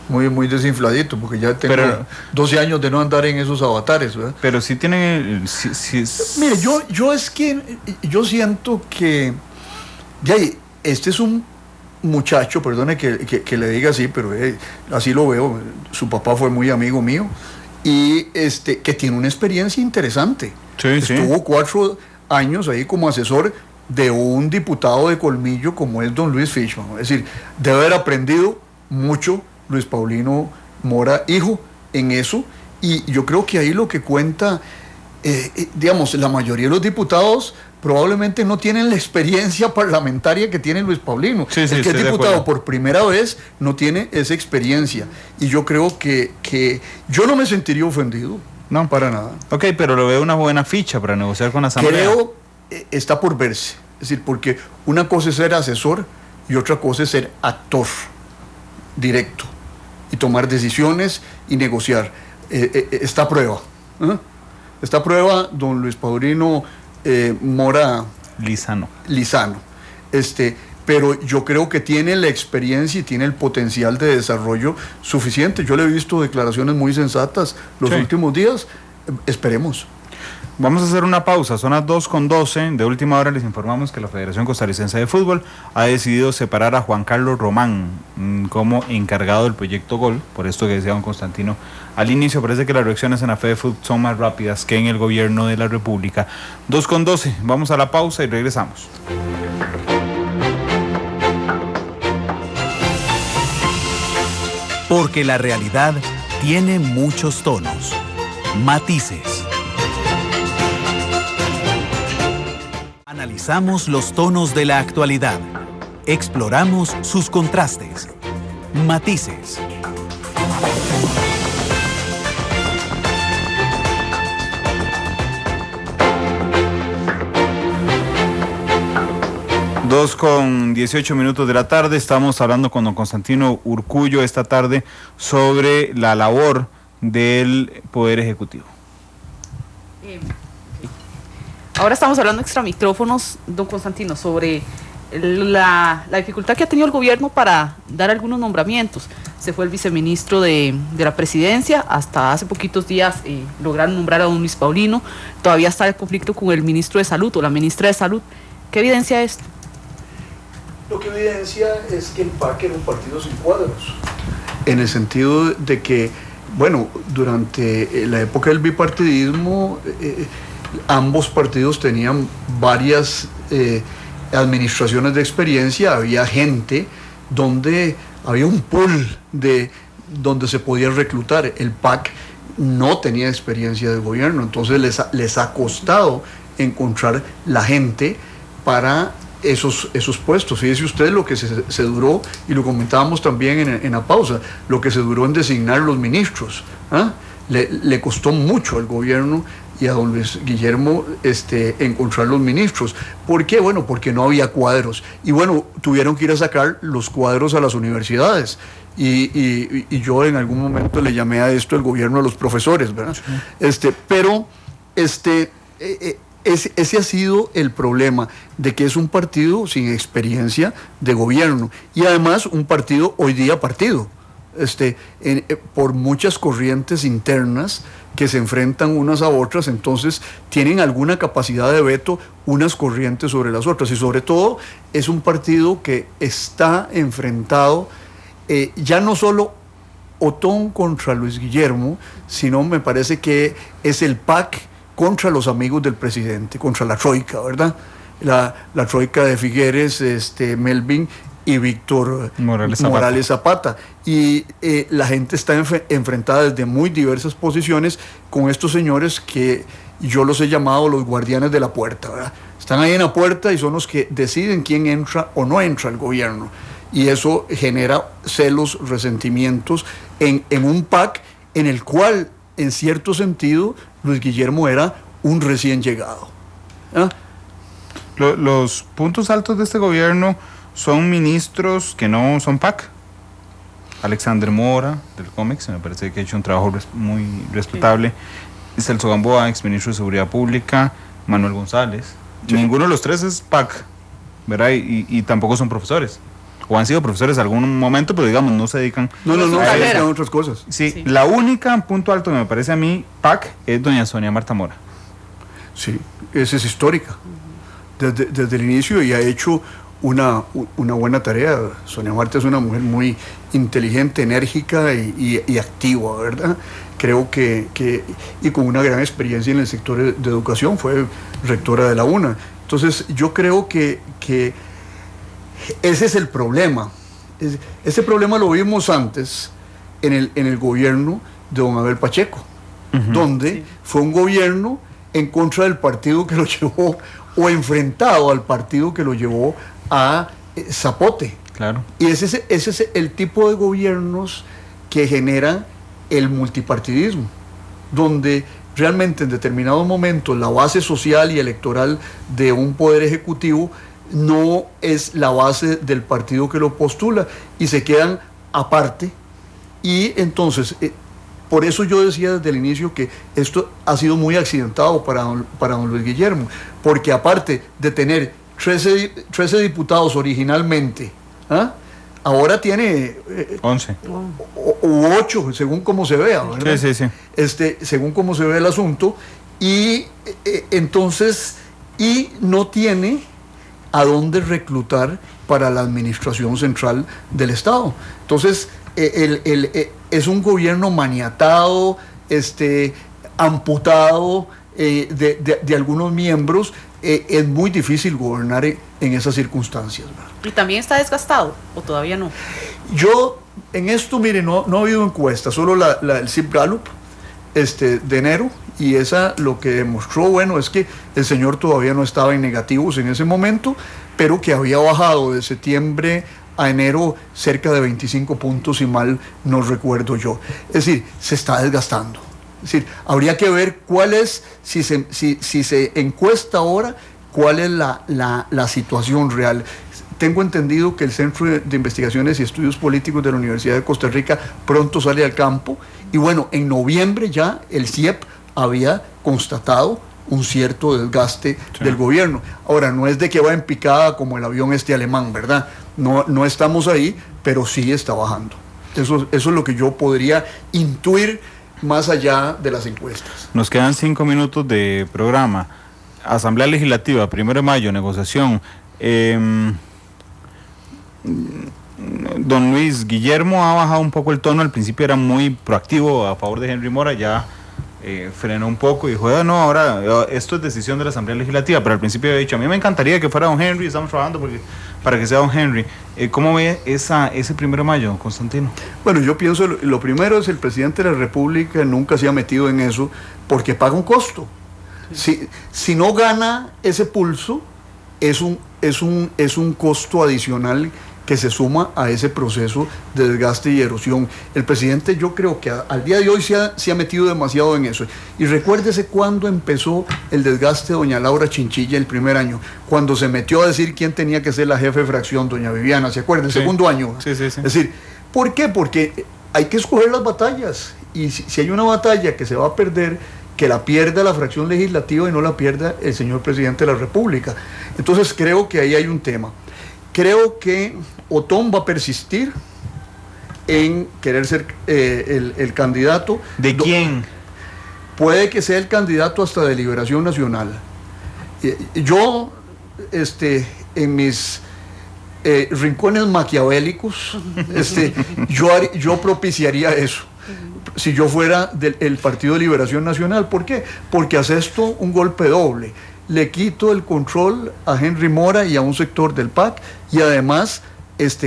Muy desinfladito, porque ya tengo 12 años de no andar en esos avatares, ¿verdad? Pero sí tienen... Mire, yo siento que... este es un muchacho, perdone que le diga así, pero así lo veo, su papá fue muy amigo mío, y que tiene una experiencia interesante. Sí, Estuvo 4 años ahí como asesor de un diputado de colmillo como es don Luis Fischmann. Es decir, debe haber aprendido mucho Luis Paulino Mora, hijo, en eso, y yo creo que ahí lo que cuenta, digamos, la mayoría de los diputados probablemente no tienen la experiencia parlamentaria que tiene Luis Paulino. Sí, el que es diputado por primera vez no tiene esa experiencia, y yo creo que yo no me sentiría ofendido, no, para nada. Ok, pero lo veo una buena ficha para negociar con la Asamblea. Creo, está por verse, es decir, porque una cosa es ser asesor y otra cosa es ser actor directo y tomar decisiones y negociar. Está a prueba. Está a prueba don Luis Paulino Mora Lizano. Pero yo creo que tiene la experiencia y tiene el potencial de desarrollo suficiente. Yo le he visto declaraciones muy sensatas los últimos días. Esperemos. Vamos a hacer una pausa, son las 2:12. De última hora les informamos que la Federación Costarricense de Fútbol ha decidido separar a Juan Carlos Román como encargado del proyecto Gol, por esto que decía don Constantino al inicio. Parece que las reacciones en la FEDEFUT son más rápidas que en el gobierno de la República. 2:12, vamos a la pausa y regresamos. Porque la realidad tiene muchos tonos, matices. Analizamos los tonos de la actualidad. Exploramos sus contrastes, matices. Dos con 18 minutos de la tarde, estamos hablando con don Constantino Urcullo esta tarde sobre la labor del Poder Ejecutivo. Ahora estamos hablando extra micrófonos, don Constantino, sobre la dificultad que ha tenido el gobierno para dar algunos nombramientos. Se fue el viceministro de la presidencia, hasta hace poquitos días lograron nombrar a don Luis Paulino, todavía está el conflicto con el ministro de Salud o la ministra de Salud. ¿Qué evidencia esto? Lo que evidencia es que el PAC era un partido sin cuadros, en el sentido de que, bueno, durante la época del bipartidismo, ambos partidos tenían varias administraciones de experiencia, había gente donde había un pool donde se podía reclutar. El PAC no tenía experiencia de gobierno, entonces les ha costado encontrar la gente para esos puestos. Fíjese usted lo que se duró, y lo comentábamos también en la pausa, lo que se duró en designar los ministros. Le costó mucho al gobierno y a don Luis Guillermo encontrar los ministros. ¿Por qué? Bueno, porque no había cuadros. Y bueno, tuvieron que ir a sacar los cuadros a las universidades. Y yo en algún momento le llamé a esto el gobierno de los profesores, ¿verdad? Ese ha sido el problema, de que es un partido sin experiencia de gobierno. Y además un partido, hoy día partido, por muchas corrientes internas que se enfrentan unas a otras, entonces tienen alguna capacidad de veto unas corrientes sobre las otras, y sobre todo es un partido que está enfrentado ya no solo Otón contra Luis Guillermo, sino me parece que es el PAC contra los amigos del presidente, contra la troika, ¿verdad? La troika de Figueres, Melvin y Víctor Morales Zapata. Y la gente está enfrentada desde muy diversas posiciones con estos señores que yo los he llamado los guardianes de la puerta, ¿verdad? Están ahí en la puerta y son los que deciden quién entra o no entra al gobierno. Y eso genera celos, resentimientos en un PAC en el cual, en cierto sentido, Luis Guillermo era un recién llegado. ¿Ah? Los puntos altos de este gobierno son ministros que no son PAC. Alexander Mora, del COMEX, me parece que ha hecho un trabajo muy respetable. Sí. Celso Gamboa, exministro de Seguridad Pública. Manuel González. Sí. Ninguno de los tres es PAC, ¿verdad? Y tampoco son profesores. O han sido profesores en algún momento, pero digamos, no se dedican a otras cosas. Sí, la única punto alto que me parece a mí, PAC, es doña Sonia Marta Mora. Sí, esa es histórica. Desde el inicio, y ha hecho una buena tarea. Sonia Marta es una mujer muy inteligente, enérgica y activa, ¿verdad? Creo que y con una gran experiencia en el sector de educación, fue rectora de la UNA. Entonces, yo creo que ese es el problema. Ese problema lo vimos antes en el gobierno de don Abel Pacheco, donde fue un gobierno en contra del partido que lo llevó, o enfrentado al partido que lo llevó a Zapote. Claro. Y ese es el tipo de gobiernos que generan el multipartidismo, donde realmente en determinados momentos la base social y electoral de un poder ejecutivo no es la base del partido que lo postula y se quedan aparte. Y entonces, por eso yo decía desde el inicio que esto ha sido muy accidentado para don Luis Guillermo, porque aparte de tener 13 diputados originalmente, ahora tiene 11 u 8, según como se vea, ¿verdad? Sí. Según como se ve el asunto, y entonces, y no tiene a dónde reclutar para la administración central del Estado. Entonces, es un gobierno maniatado, amputado de algunos miembros. Es muy difícil gobernar en esas circunstancias, ¿verdad? ¿Y también está desgastado o todavía no? Yo, en esto, mire, no ha habido encuesta, solo el CIP Gallup de enero, y esa lo que demostró, bueno, es que el señor todavía no estaba en negativos en ese momento, pero que había bajado de septiembre a enero cerca de 25 puntos, si mal no recuerdo yo. Es decir, se está desgastando. Es decir, habría que ver cuál es, si se encuesta ahora, cuál es la situación real. Tengo entendido que el Centro de Investigaciones y Estudios Políticos de la Universidad de Costa Rica pronto sale al campo, y bueno, en noviembre ya el CIEP había constatado un cierto desgaste del gobierno. Ahora, no es de que va en picada como el avión alemán, ¿verdad? No estamos ahí, pero sí está bajando. Eso es lo que yo podría intuir más allá de las encuestas. Nos quedan 5 minutos de programa. Asamblea Legislativa, 1 de mayo, negociación. Don Luis Guillermo ha bajado un poco el tono. Al principio era muy proactivo a favor de Henry Mora, ya frenó un poco y dijo, no, ahora esto es decisión de la Asamblea Legislativa, pero al principio había dicho, a mí me encantaría que fuera don Henry, estamos trabajando para que sea don Henry. ¿Cómo ve ese 1 de mayo, Constantino? Bueno, yo pienso, lo primero es el presidente de la República nunca se ha metido en eso porque paga un costo. Si no gana ese pulso, es un costo adicional que se suma a ese proceso de desgaste y erosión. El presidente, yo creo que al día de hoy se ha metido demasiado en eso. Y recuérdese cuando empezó el desgaste de doña Laura Chinchilla el primer año, cuando se metió a decir quién tenía que ser la jefe de fracción, doña Viviana, ¿se acuerda? El segundo año. Sí. Es decir, ¿por qué? Porque hay que escoger las batallas. Y si hay una batalla que se va a perder, que la pierda la fracción legislativa y no la pierda el señor presidente de la República. Entonces creo que ahí hay un tema. Creo que Otón va a persistir en querer ser el candidato. ¿De quién? Puede que sea el candidato hasta de Liberación Nacional. Yo, en mis rincones maquiavélicos, yo propiciaría eso. Si yo fuera del Partido de Liberación Nacional. ¿Por qué? Porque hace esto un golpe doble. Le quito el control a Henry Mora y a un sector del PAC, y además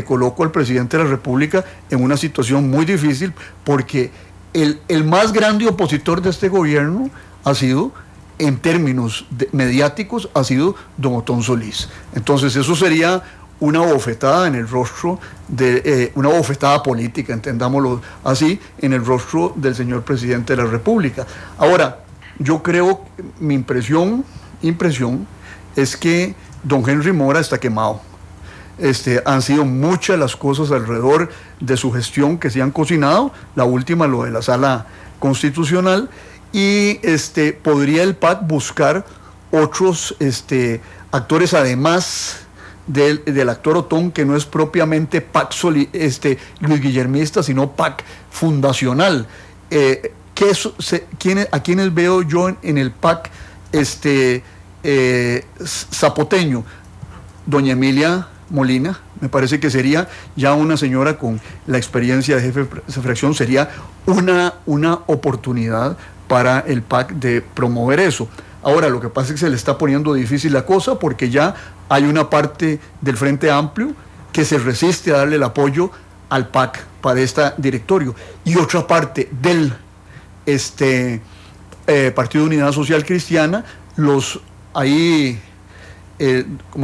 coloco al presidente de la República en una situación muy difícil, porque el más grande opositor de este gobierno ha sido, en términos mediáticos, ha sido don Otón Solís. Entonces eso sería una bofetada en el rostro, una bofetada política, entendámoslo así, en el rostro del señor presidente de la República. Ahora, yo creo, mi impresión es que don Henry Mora está quemado. Han sido muchas las cosas alrededor de su gestión que se han cocinado, la última lo de la Sala Constitucional, y podría el PAC buscar otros actores además del actor Otón, que no es propiamente PAC Luis Guillermista, sino PAC fundacional. ¿A quiénes veo yo en el PAC zapoteño? Doña Emilia Molina, me parece que sería ya una señora con la experiencia de jefe de fracción, sería una oportunidad para el PAC de promover eso. Ahora, lo que pasa es que se le está poniendo difícil la cosa, porque ya hay una parte del Frente Amplio que se resiste a darle el apoyo al PAC para este directorio, y otra parte del Partido de Unidad Social Cristiana, ¿cómo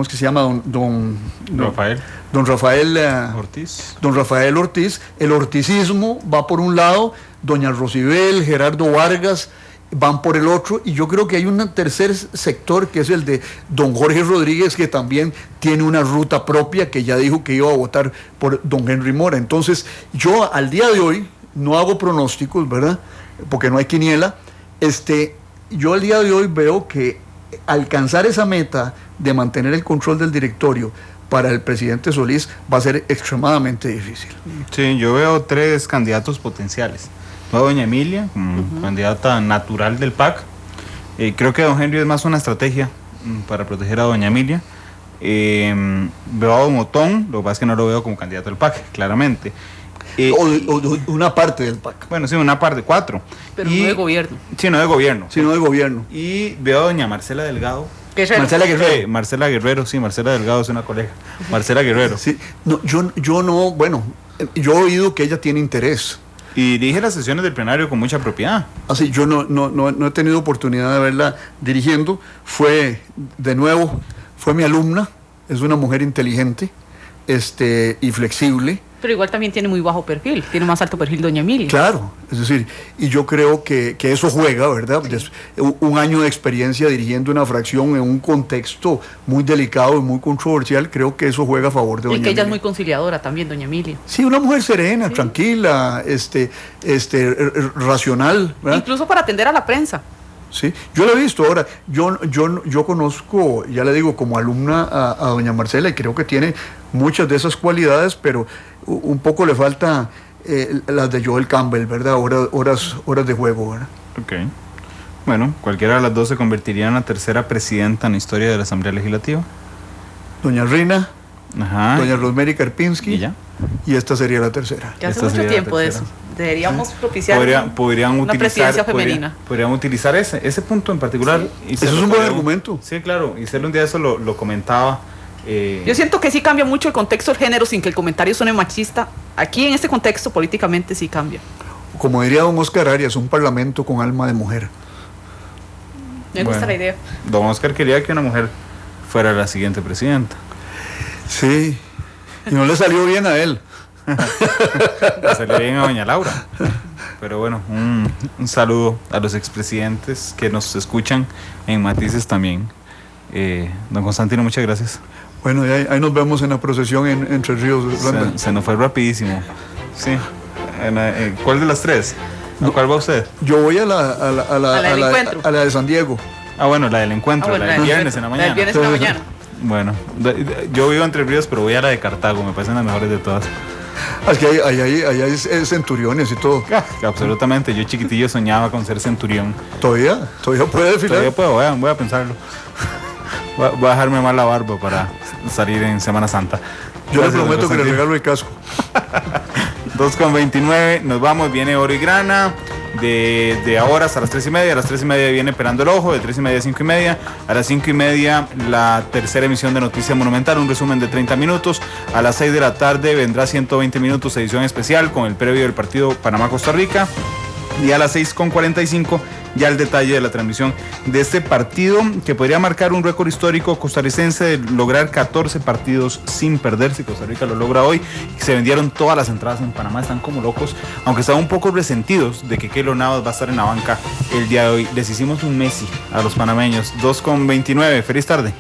es que se llama? Don Rafael Ortiz. Don Rafael Ortiz. El orticismo va por un lado, doña Rosibel, Gerardo Vargas van por el otro, y yo creo que hay un tercer sector, que es el de don Jorge Rodríguez, que también tiene una ruta propia, que ya dijo que iba a votar por don Henry Mora. Entonces, yo al día de hoy no hago pronósticos, ¿verdad? Porque no hay quiniela. Yo al día de hoy veo que alcanzar esa meta de mantener el control del directorio para el presidente Solís va a ser extremadamente difícil. Sí, yo veo 3 candidatos potenciales. Veo a doña Emilia como candidata natural del PAC. Creo que don Henry es más una estrategia para proteger a doña Emilia. Veo a don Otón, lo que pasa es que no lo veo como candidato del PAC, claramente. O una parte del PAC. Bueno, sí, una parte, 4. Pero no de gobierno. Sí, no de gobierno. Sí, no de gobierno. Y veo a doña Marcela Delgado. Marcela Guerrero. Marcela Guerrero, sí, Marcela Delgado es una colega. Marcela Guerrero. Sí, no, yo no, bueno, yo he oído que ella tiene interés. Y dirige las sesiones del plenario con mucha propiedad. Así, yo no he tenido oportunidad de verla dirigiendo. Fue mi alumna, es una mujer inteligente, y flexible. Pero igual también tiene muy bajo perfil, tiene más alto perfil doña Emilia. Claro, es decir, y yo creo que eso juega, ¿verdad? Sí. Un año de experiencia dirigiendo una fracción en un contexto muy delicado y muy controversial, creo que eso juega a favor de doña Emilia. Y que ella es muy conciliadora también, doña Emilia. Sí, una mujer serena, sí, tranquila, racional, ¿verdad? Incluso para atender a la prensa. Sí, yo lo he visto. Ahora, yo conozco, ya le digo, como alumna a doña Marcela, y creo que tiene muchas de esas cualidades, pero un poco le falta las de Joel Campbell, ¿verdad? Horas de juego, ¿verdad? Ok. Bueno, cualquiera de las dos se convertiría en la tercera presidenta en la historia de la Asamblea Legislativa. Doña Rina, ajá, doña Rosemary Karpinski, y ya. Y esta sería la tercera. Ya hace mucho tiempo de eso. Deberíamos propiciar una presidencia femenina. Podrían utilizar ese punto en particular. Sí. Eso es un buen argumento. Sí, claro. Y Celo un día eso lo comentaba. Yo siento que sí cambia mucho el contexto del género sin que el comentario suene machista. Aquí en este contexto políticamente sí cambia. Como diría don Oscar Arias, un parlamento con alma de mujer. Me gusta la idea. Don Oscar quería que una mujer fuera la siguiente presidenta. Sí, y no le salió bien a él. Le salió bien a doña Laura. Pero bueno, un saludo a los expresidentes que nos escuchan en Matices también. Don Constantino, muchas gracias. Bueno, ahí nos vemos en la procesión en Entre Ríos. Se nos fue rapidísimo. Sí. ¿Cuál de las 3? ¿A cuál va usted? Yo voy a la de San Diego. Ah, bueno, la del encuentro, la del viernes en la mañana. La del viernes en la mañana. Bueno, yo vivo Entre Ríos, pero voy a la de Cartago, me parecen las mejores de todas. Es que hay centuriones y todo. Absolutamente, yo chiquitillo soñaba con ser centurión. ¿Todavía puede desfilar? Todavía puedo, voy a pensarlo. Voy a dejarme mal la barba para salir en Semana Santa. Yo Gracias, le prometo que le Constantino. regalo el casco. 2:29, nos vamos, viene Oro y Grana, de ahora hasta las 3:30, a las 3:30 viene Perando el Ojo, de 3:30 a 5:30, a las 5:30 la tercera emisión de Noticia Monumental, un resumen de 30 minutos, a las 6 de la tarde vendrá 120 minutos edición especial con el previo del partido Panamá-Costa Rica, y a las 6:45 ya el detalle de la transmisión de este partido que podría marcar un récord histórico costarricense de lograr 14 partidos sin perderse. Costa Rica lo logra hoy. Se vendieron todas las entradas en Panamá, están como locos, aunque están un poco resentidos de que Keylor Navas va a estar en la banca el día de hoy. Les hicimos un Messi a los panameños. 2:29, feliz tarde.